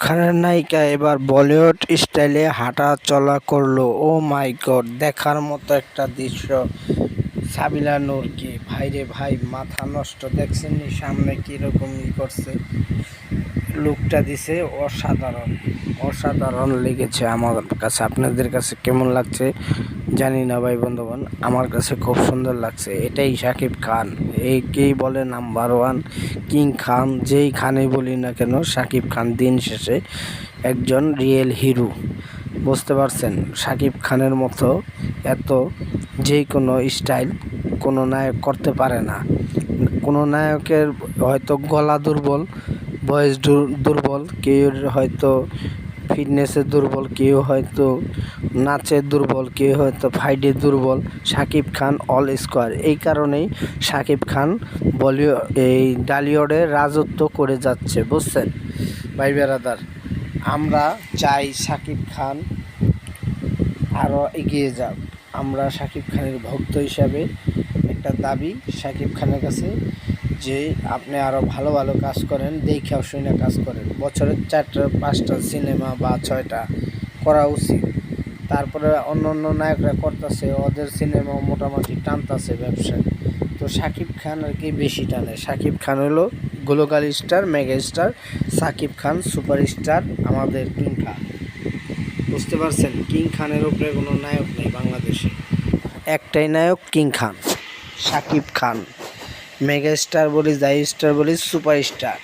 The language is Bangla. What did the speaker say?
খানের নায়িকা এবার বলিউড স্টাইলে হাঁটা চলা করলো। ও মাই গড, দেখার মতো একটা দৃশ্য। সাবিলা নূরকে ভাইরে ভাই, মাথা নষ্ট। দেখছেন নি সামনে কিরকম করছে, লুকটা দিছে অসাধারণ। অসাধারণ লেগেছে আমার কাছে। আপনাদের কাছে কেমন লাগছে জানি না ভাই বন্ধুগণ, আমার কাছে খুব সুন্দর লাগছে। এটাই শাকিব খান, একেই বলে নাম্বার ওয়ান কিং খান। যেই খানে বলি না কেন, শাকিব খান দিন শেষে একজন রিয়েল হিরো। বুঝতে পারছেন, শাকিব খানের মতো এত যে কোনো স্টাইল কোনো নায়ক করতে পারে না। কোনো নায়কের হয়তো গলা দুর্বল, ভয়েস দুর্বল, কেউ হয়তো ফিটনেসে দুর্বল, কেউ হয়তো নাচে দুর্বল, কেউ হয়তো ফাইটে দুর্বল। Shakib Khan all square. এই কারণেই শাকিব খান এই ডালিউডে রাজত্ব করে যাচ্ছে। বুঝছেন ভাই বেরাদার, আমরা চাই শাকিব খান আরও এগিয়ে যাক। আমরা শাকিব খানের ভক্ত হিসাবে একটা দাবি শাকিব খানের কাছে যে আপনি আরও ভালো ভালো কাজ করেন, দেখে শুনে কাজ করেন। বছরের 4-5টা সিনেমা বা 6টা করা উচিত। তারপরে অন্য অন্য নায়করা করতেছে, ওদের সিনেমা মোটামুটি টানতেছে ব্যবসায়। তো শাকিব খান আর কি বেশি টানে। শাকিব খান হলো global star, mega star. Shakib Khan superstar, আমাদের কিং খান। বুঝতে পারছেন, কিং খানের উপরে কোনো নায়ক নেই বাংলাদেশে, একটাই নায়ক কিং খান, শাকিব খান। মেগা স্টার বলি, যাই স্টার বলি, সুপারস্টার।